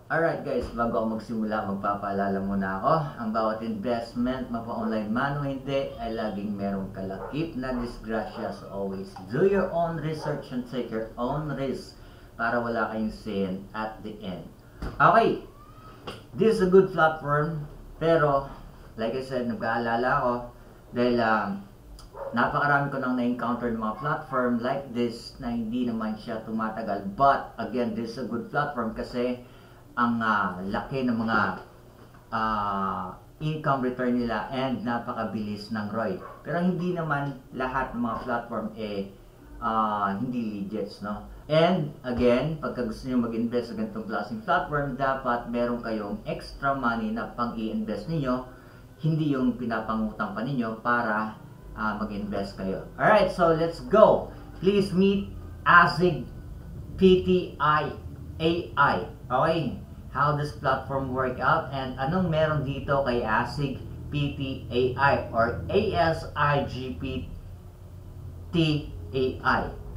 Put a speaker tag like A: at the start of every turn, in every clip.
A: Alright guys, bago ako magsimula, magpapaalala muna ako. Ang bawat investment, mapa-online man o hindi, ay laging merong kalakip na disgrasya. So always do your own research and take your own risk para wala kayong sin at the end. Okay, this is a good platform, pero like I said, nagkaalala ako dahil napakarami ko nang na-encounter ng mga platform like this na hindi naman siya tumatagal. But again, this is a good platform kasi ang laki ng mga income return nila and napakabilis ng ROI. Pero hindi naman lahat ng mga platform hindi legit, no? And again, pagka gusto niyo mag-invest sa ganitong klaseng platform, dapat meron kayong extra money na pang i-invest niyo, hindi yung pinapangutang pa ninyo para mag-invest kayo. Alright, so let's go. Please meet ASIG PTI AI. Okay, how this platform work out and anong meron dito kay ASIG PTAI or ASIGPTAI.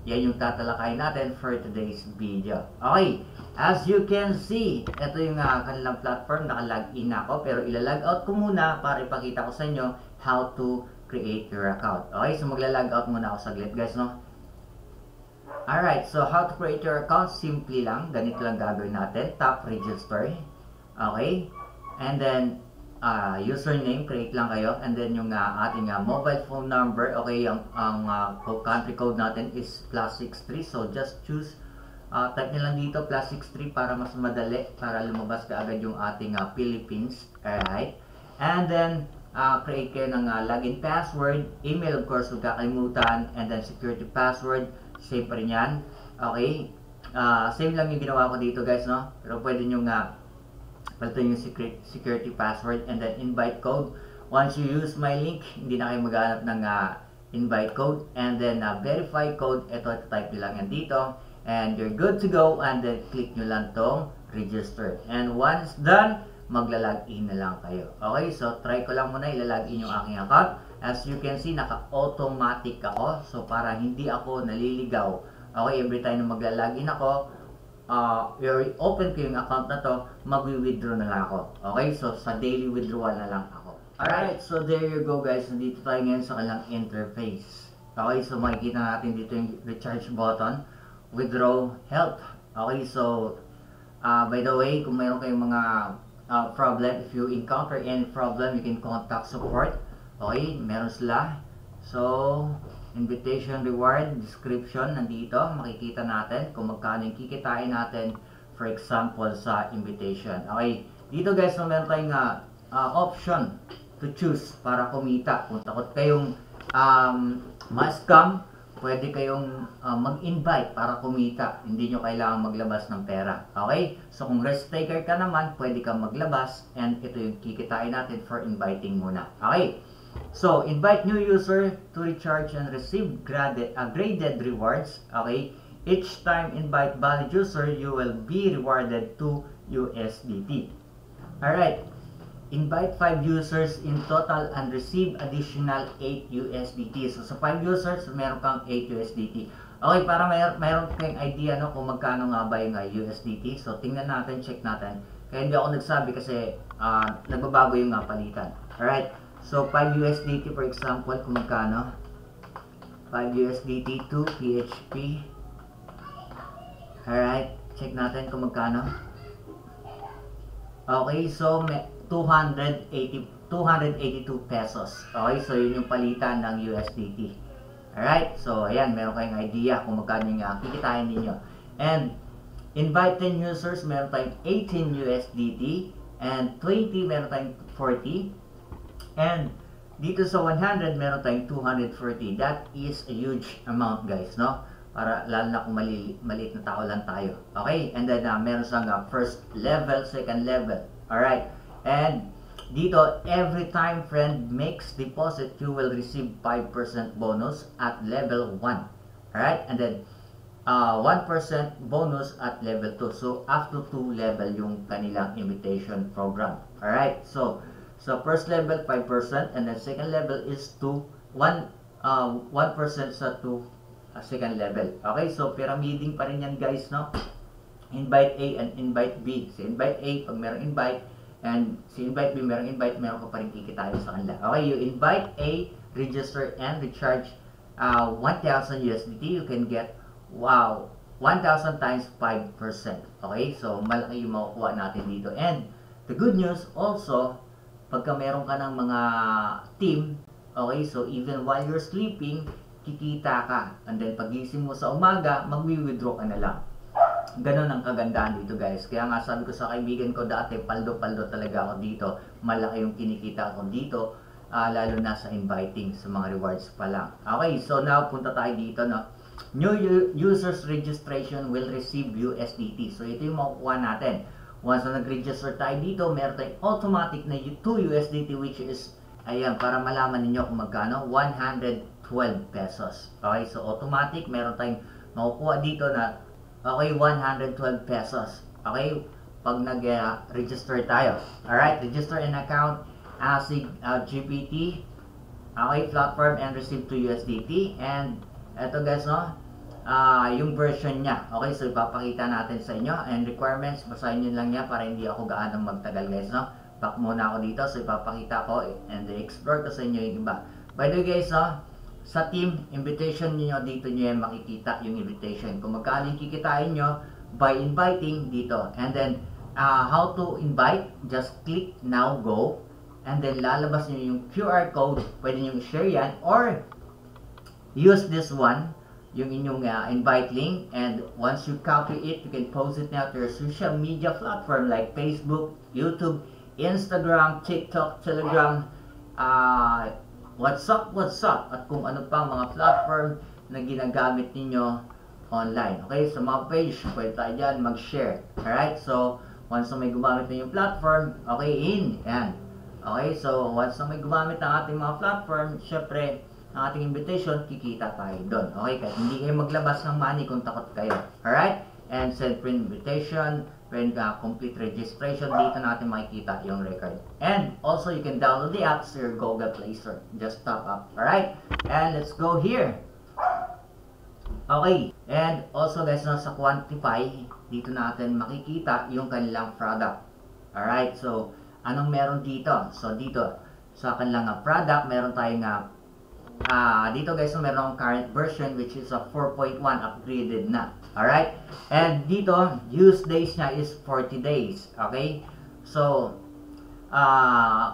A: Yan yung tatalakay natin for today's video. Okay, as you can see, ito yung kanilang platform. Naka-login ako pero ila-log out ko muna para ipakita ko sa inyo how to create your account. Okay, so magla-log out muna ako saglit guys, no? Alright, so how to create your account? Simply lang, ganito lang gagawin natin. Tap register. Okay, and then username, create lang kayo. And then yung ating mobile phone number. Okay, ang country code natin is +63. So just choose, type nyo lang dito +63 para mas madali, para lumabas ka agad yung ating Philippines. Alright, and then create kayo ng login password. Email, of course, huwag kakalimutan. And then security password, same pa rin yan. Okay, same lang yung ginawa ko dito guys, no? Pero pwede nyo palitan yung security password. And then invite code, once you use my link, hindi na kayo maghanap ng invite code. And then verify code, ito type nyo lang yan dito and you're good to go. And then click nyo lang tong register, and once done, magla-login na lang kayo. Okay, so try ko lang muna ilalagin yung aking account. As you can see, naka-automatic ako. So para hindi ako naliligaw, okay, every time na magla-login ako, open ko yung account na to, mag-withdraw na lang ako. Okay, so sa daily withdrawal na lang ako. Alright, so there you go guys. Nandito tayo ngayon sa kanilang interface. Okay, so makikita natin dito yung recharge button, withdraw help. Okay, so by the way, kung mayroon kayong mga problem, if you encounter any problem, you can contact support. Okay, meron sila. So, invitation, reward, description, nandito, makikita natin kung magkano yung kikitain natin, for example, sa invitation. Okay, dito guys, so meron tayong option to choose para kumita. Kung takot kayong ma-scam, pwede kayong mag-invite para kumita. Hindi nyo kailangan maglabas ng pera. Okay? So kung risk taker ka naman, pwede kang maglabas and ito yung kikitain natin for inviting muna. Okay? So invite new user to recharge and receive graded rewards. Okay? Each time invite valid user, you will be rewarded 2 USDT. Alright. Invite 5 users in total and receive additional 8 USDT. So sa 5 users, meron kang 8 USDT. Okay, para mayroon kayong idea, no, kung magkano nga ba yung USDT. So tingnan natin, check natin. Kaya hindi ako nagsabi kasi nagbabago yung palitan. Alright, so 5 USDT for example, kung magkano? 5 USDT to PHP. Alright, check natin kung magkano. Okay, so 282 pesos. Okay, so yun yung palitan ng USDT. Alright, so ayan, meron kayong idea kung magkano yung kikitain ninyo. And invite 10 users, meron tayong 18 USDT. And 20, meron tayong 40. And dito sa 100, meron tayong 240. That is a huge amount guys, no? Para lalo na kung maliit na tao lang tayo. Okay, and then meron siyang first level, second level. Alright, and dito, every time friend makes deposit, you will receive 5% bonus at level 1. Alright, and then 1% bonus at level 2. So up to 2 level yung kanilang invitation program. Alright, so first level 5%, and then second level is 1% sa 2 second level. Okay, so pyramiding pa rin yan guys, no? invite A and invite B. Si invite A, pag merong invite, and si invite B, merong invite, meron ka pa rin kikitain sa kanila. Okay, you invite A, register and recharge 1,000 USDT, you can get, wow, 1,000 times 5%. Okay, so malaki yung makukuha natin dito. And the good news also, pagka meron ka ng mga team, okay, so even while you're sleeping, kikita ka. And then pagising mo sa umaga, magwi-withdraw ka na lang. Ganon ang kagandahan dito, guys. Kaya nga sabi ko sa kaibigan ko dati, paldo-paldo talaga ako dito. Malaki yung kinikita ko dito, lalo na sa inviting, sa mga rewards pa lang. Okay, so now punta tayo dito, no? New users registration will receive USDT. So ito yung makukuha natin. Once na nag-register tayo dito, meron tayong automatic na 2 USDT, which is, ayan, para malaman ninyo kung magkano, 112 pesos. Okay, so automatic, meron tayong makukuha dito na, okay, 112 pesos. Okay, pag nag-register tayo. Alright, register an account as GPT, okay, platform, and receive 2 USDT. And eto, guys, no, yung version niya. Okay, so ipapakita natin sa inyo. And requirements, basahin nyo lang yan para hindi ako gaanong magtagal, guys, no. Back muna ako dito, so ipapakita ko and explore ko sa inyo yung iba. By the way, guys, no, sa team invitation niyo dito niyo yan makikita yung invitation. Kung magkano yung kikitain nyo by inviting dito. And then, how to invite, just click now, go. And then, lalabas nyo yung QR code. Pwede nyo i-share yan. Or, use this one, yung inyong invite link, and once you copy it, you can post it now to your social media platform like Facebook, YouTube, Instagram, TikTok, Telegram, WhatsApp, at kung ano pang mga platform na ginagamit ninyo online. Okay, so mga page, pwede tayo dyan mag-share. Alright, so once na may gumamit na yung platform, okay, yan. Okay, so once na may gumamit ng ating mga platform, syempre, ang ating invitation, kikita tayo doon. Okay, kahit hindi kayo maglabas ng money kung takot kayo. Alright? And send print invitation, when complete registration, dito natin makikita yung record. And also, you can download the app sa your Google Play Store. Just top up. Alright? And let's go here. Okay. And also, guys, sa Quantify, dito natin makikita yung kanilang product. Alright? So, anong meron dito? So, dito, sa kanilang product, meron tayong dito, guys, so meron current version which is a 4.1 upgraded na. Alright? And dito, use days niya is 40 days. Okay? So,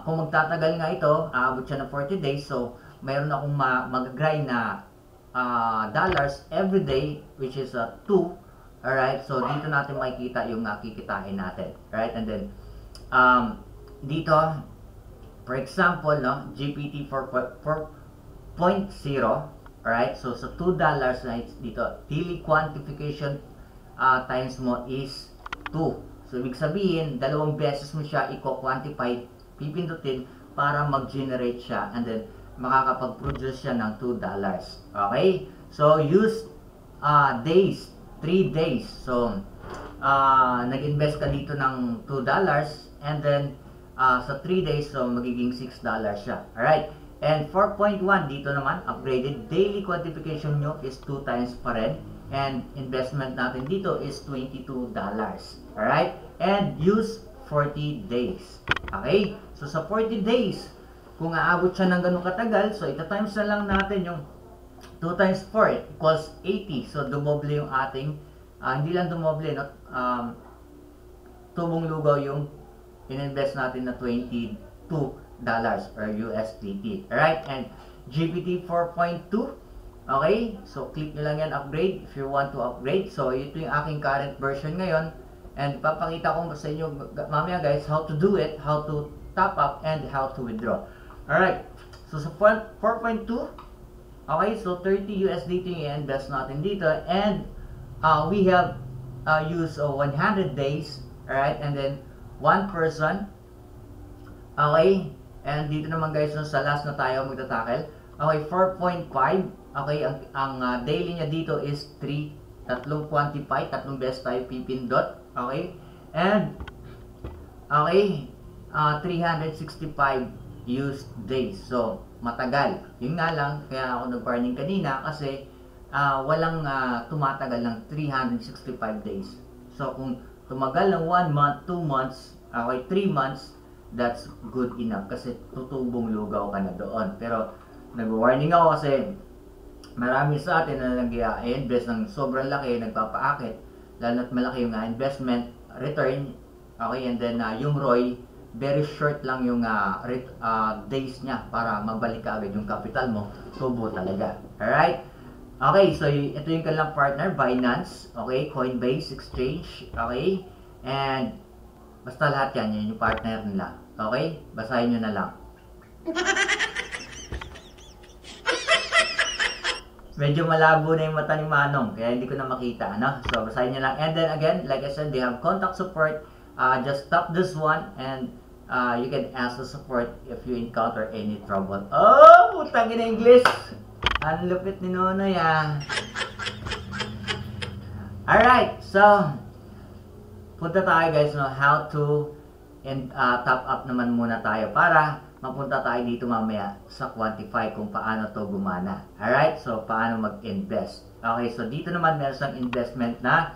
A: kung magtatagal nga ito, aabot siya ng 40 days. So, mayroon akong mag-grind na dollars every day, which is 2. Alright? So, dito natin makikita yung kikitain natin. Alright? And then, dito, for example, no, GPT 4.0, alright, so sa $2 na dito, daily quantification times mo is 2. So, ibig sabihin, 2 beses mo siya i-quantify, pipindutin para mag-generate siya, and then makakapag-produce siya ng $2. Okay? So, use days, 3 days. So, nag-invest ka dito ng $2, and then, sa 3 days, so magiging $6 siya. Alright? And 4.1 dito naman, upgraded. Daily quantification nyo is 2 times pa rin. And investment natin dito is $22. Alright? And use 40 days. Okay? So sa 40 days, kung aabot siya ng ganun katagal, so ita-times na lang natin yung 2 times 4 equals 80. So dumoble yung ating, hindi lang dumoble, no? Tubong lugaw yung in-invest natin na $22 or USDT. Alright? And GPT 4.2. Okay? So, click nyo lang yan, upgrade, if you want to upgrade. So, ito yung aking current version ngayon. And papakita ko sa inyo mamaya, guys, how to do it, how to top up, and how to withdraw. Alright? So, sa 4.2, okay, so 30 USDT yung invest natin dito. And, we have used 100 days. Alright? And then, 1 person. Okay? And dito naman, guys, sa last na tayo magtatakel. Okay, 4.5. Okay, ang daily niya dito is 3. Tatlong quantify, tatlong best tayo pipindot. Okay? And, okay, 365 used days. So, matagal. Yun nga lang, kaya ako nag-warning kanina kasi walang tumatagal ng 365 days. So, kung tumagal ng 1 month, 2 months, okay, 3 months, that's good enough kasi tutubong lugaw ka na doon. Pero, nag-warning ako kasi marami sa atin na nag-invest ng sobrang laki, nagpapaakit, lalo na't malaki yung investment return, okay, and then yung ROI, very short lang yung days niya para mabalik ka agad yung capital mo, tubo talaga. Alright? Okay, so ito yung kanilang partner, Binance, okay, Coinbase Exchange, okay, and basta lahat yan, yun yung partner nila. Okay? Basahin nyo na lang. Medyo malabo na yung mata ni Manong, kaya hindi ko na makita, ano? So, basahin nyo lang. And then again, like I said, they have contact support. Just tap this one and you can ask the support if you encounter any trouble. Oh, putang ina English! Ang lupit ni Nonoy, Alright, so, punta tayo guys, no, how to top up naman muna tayo para mapunta tayo dito mamaya sa quantify kung paano to gumana. Alright, so paano mag-invest. Okay, so dito naman meron siyang investment na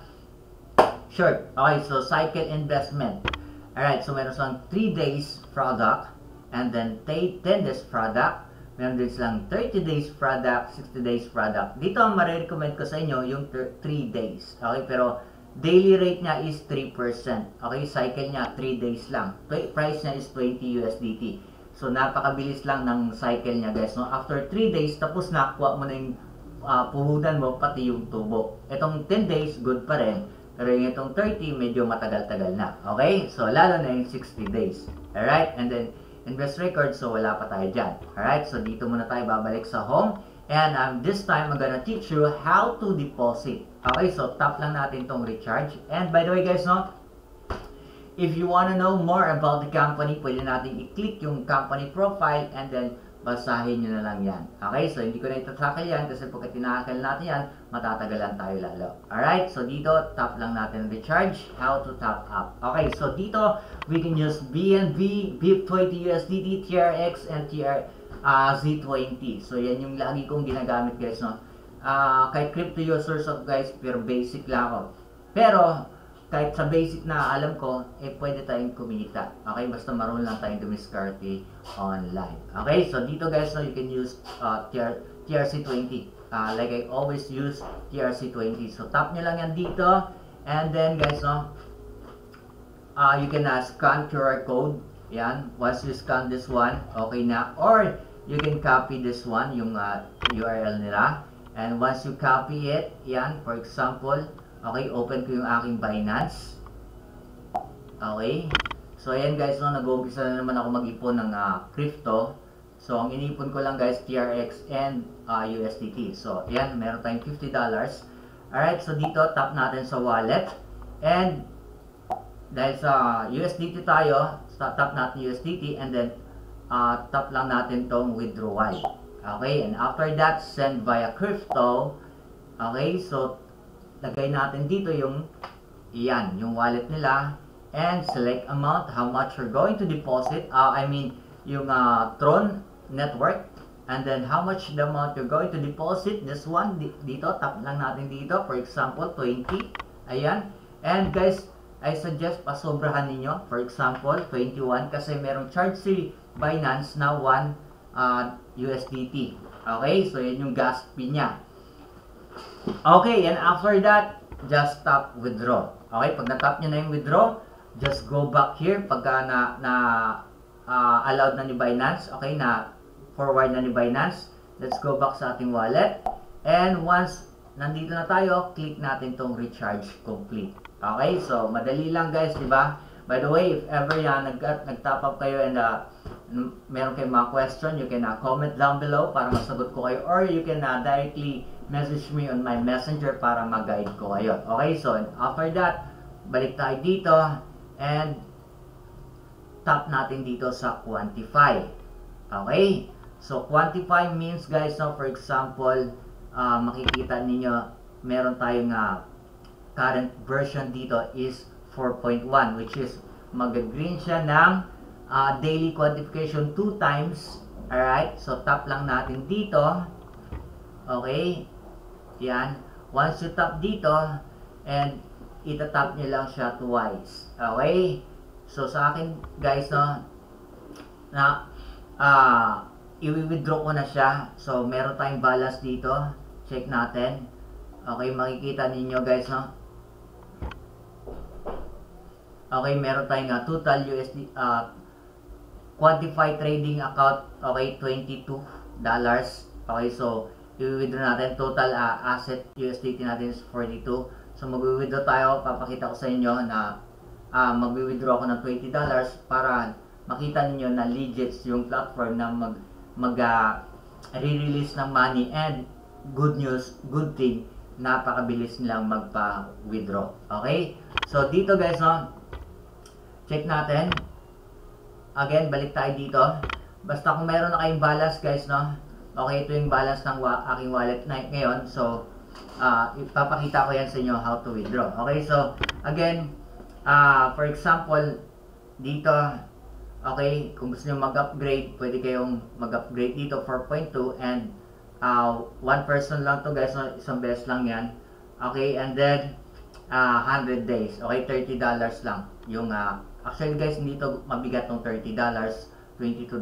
A: short. Okay, so cycle investment. Alright, so meron siyang 3 days product and then 10 days product. Meron din silang 30 days product, 60 days product. Dito ang marirecommend ko sa inyo yung 3 days. Okay, pero daily rate niya is 3%. Okay, cycle niya 3 days lang. Price niya is 20 USDT. So, napakabilis lang ng cycle niya guys. No? After 3 days, tapos nakuha mo na yung puhudan mo, pati yung tubo. Itong 10 days, good pa rin. Pero yung itong 30, medyo matagal-tagal na. Okay? So, lalo na yung 60 days. Alright? And then, invest record, so wala pa tayo dyan. Alright? So, dito muna tayo babalik sa home. And this time, I'm gonna teach you how to deposit. Okay? So, tap lang natin tong recharge. And by the way guys, no? If you wanna know more about the company, pwede natin i-click yung company profile and then basahin nyo na lang yan. Okay? So, hindi ko na itatakal yan kasi pagka tinakal natin yan, matatagalan tayo lalo. Alright? So, dito, tap lang natin recharge, how to top up. Okay? So, dito, we can use BNB, BIP20 USDT, TRX, and Z20. So, yan yung lagi kong ginagamit guys, no? Kahit crypto users of guys, pero basic lang ako. Pero, kahit sa basic na alam ko, pwede tayong kumita. Okay? Basta marunong lang tayong dumiskarte online. Okay? So, dito guys, no, you can use TRC20. Like I always use TRC20. So, tap nyo lang yan dito. And then, guys, no, you can scan QR code. Yan. Once you scan this one, okay na. Or, you can copy this one, yung URL nila. And once you copy it, yan, for example, okay, open ko yung aking Binance. Okay. So, ayan guys, no, nag-uumpisa na naman ako mag-ipon ng crypto. So, ang inipon ko lang guys, TRX and USDT. So, ayan, meron tayong $50. Alright, so dito, tap natin sa wallet. And, dahil sa USDT tayo, tap natin USDT and then, tap lang natin tong withdrawal. Okay, and after that, send via crypto. Okay, so, lagay natin dito yung iyan, yung wallet nila and select amount, how much you're going to deposit, yung Tron network, and then how much the amount you're going to deposit. This one, dito, tap lang natin dito, for example, 20, ayan, and guys, I suggest pasobrahan ninyo, for example, 21, kasi merong charge si Binance na 1 USDT, okay, so yan yung gas fee niya. Okay, and after that, just tap withdraw. Okay, pag na-tap nyo na yung withdraw, just go back here pagka allowed na ni Binance. Okay, na forward na ni Binance. Let's go back sa ating wallet. And once nandito na tayo, click natin tong recharge complete. Okay, so madali lang guys, di ba? By the way, if ever yan, nag-top up kayo and meron kayong mga question, you can comment down below para masagot ko kayo, or you can directly message me on my messenger para mag-guide ko kayo. Okay, so after that, balik tayo dito and tap natin dito sa quantify. Okay, so quantify means guys, so for example, makikita ninyo meron tayong current version dito is 4.1, which is mag-green siya ng daily quantification 2 times. Alright, so tap lang natin dito. Okay, yan. Once you tap dito, and itatap nyo lang siya twice. Okay? So, sa akin, guys, no, na, i-withdraw ko na siya. So, meron tayong balance dito. Check natin. Okay, makikita ninyo, guys, no. Okay, meron tayong total USD, quantified trading account, okay, $22. Okay, so, i-withdraw natin. Total asset USDT natin is 42. So, mag-withdraw tayo. Papakita ko sa inyo na mag-withdraw ako ng $20 para makita niyo na legit yung platform na re-release ng money. And good news, good thing, napakabilis nilang magpa-withdraw. Okay? So dito guys, no, check natin. Again, balik tayo dito. Basta kung meron na kayong balance guys, no, okay, ito yung balance ng aking wallet ngayon. So ipapakita ko yan sa inyo how to withdraw. Okay? So again, for example, dito, okay, kung gusto nyo mag-upgrade, pwede kayong mag-upgrade dito, 4.2, and one person lang to guys, no? Isang beses lang yan. Okay, and then 100 days, okay, $30 lang. Yung, actually guys, dito mabigat tong $30, $22.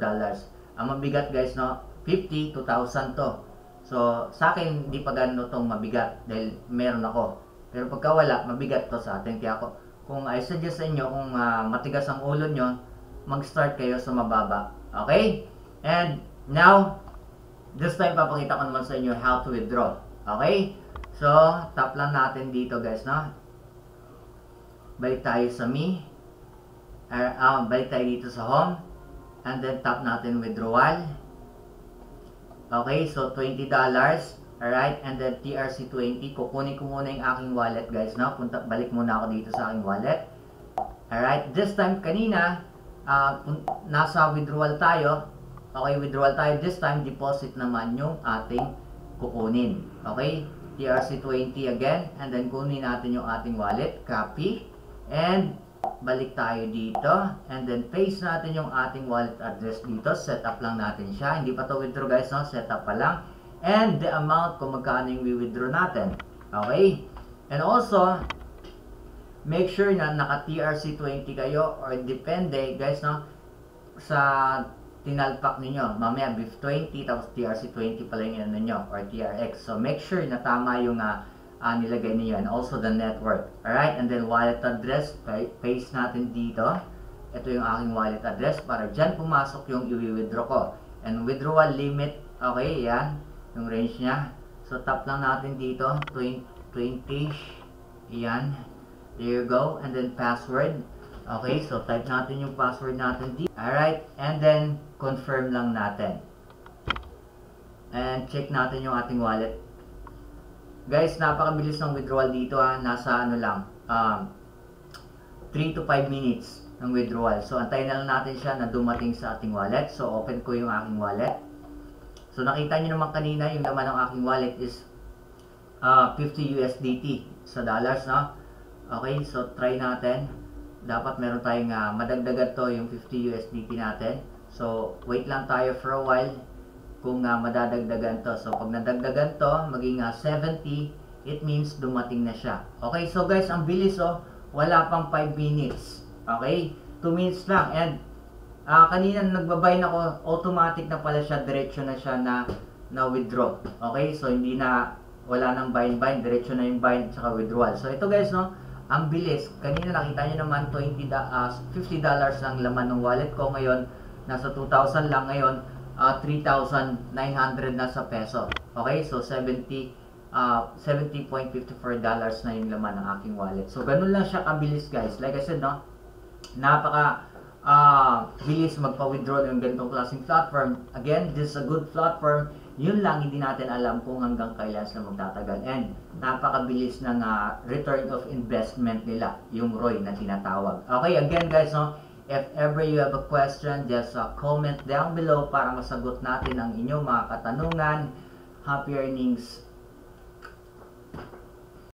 A: Ang mabigat guys, no, 50, 2,000 to. So, sa akin, hindi pa gano'n tong mabigat dahil meron ako. Pero pagka wala, mabigat to sa atin. Kaya ako, kung I suggest sa inyo, kung matigas ang ulo nyo, mag-start kayo sa mababa. Okay? And now, this time papakita ko naman sa inyo how to withdraw. Okay? So, tap lang natin dito guys, no? Balik tayo sa me. Balik tayo dito sa home. And then tap natin withdrawal. Okay? So, $20. Alright, and then TRC20, kukunin ko muna yung aking wallet guys, no? Balik muna ako dito sa aking wallet. Alright, this time kanina, nasa withdrawal tayo. Okay, withdrawal tayo. This time, deposit naman yung ating kukunin. Okay, TRC20 again, and then kunin natin yung ating wallet, copy, and balik tayo dito, and then paste natin yung ating wallet address dito. Set up lang natin siya. Hindi pa to withdraw guys, no? Set up pa lang. And the amount kung magkano yung withdraw natin. Okay? And also, make sure na naka TRC20 kayo or depende guys, no, sa tinalpak ninyo. Mamaya BIF 20 tapos TRC20 pala yung ano nyo or TRX. So make sure na tama yung nilagay niyo, and also the network. Alright? And then wallet address, paste natin dito. Ito yung aking wallet address para dyan pumasok yung i-withdraw ko. And withdrawal limit, okay, yan yung range niya. So tap lang natin dito, 20, yan, there you go. And then password. Okay, so type natin yung password natin dito. Alright, and then confirm lang natin. And check natin yung ating wallet. Guys, napakabilis ng withdrawal dito nasa ano lang, 3 to 5 minutes ng withdrawal. So antayin na lang natin siya na dumating sa ating wallet. So open ko yung aking wallet. So nakita nyo naman kanina yung laman ng aking wallet is 50 USDT sa dollars, no? Okay, so try natin. Dapat meron tayong madagdagan to yung 50 USDT natin. So wait lang tayo for a while kung madadagdagan to. So pag nadagdagan to, maging 70, it means dumating na siya. Okay, so guys, ang bilis, oh. Wala pang 5 minutes. Okay, 2 minutes lang. And kanina nagbabind ako, automatic na pala siya, diretso na siya na withdraw. Okay, so hindi na, wala nang bind, diretso na yung bind at withdrawal. So ito guys, no, ang bilis. Kanina nakita nyo naman, $50 lang laman ng wallet ko. Ngayon, nasa 2,000 lang. Ngayon, 3,900 na sa peso. Okay, so $70.54 na yung laman ng aking wallet. So ganun lang siya kabilis guys. Like I said, no, napaka bilis magpa-withdraw ng ganitong klaseng platform. Again, this is a good platform. Yun lang, hindi natin alam kung hanggang kailan sila magtatagal. And napakabilis ng return of investment nila, yung ROI na tinatawag. Okay, again guys, no, if ever you have a question, just comment down below para masagot natin ang inyong mga katanungan. Happy earnings!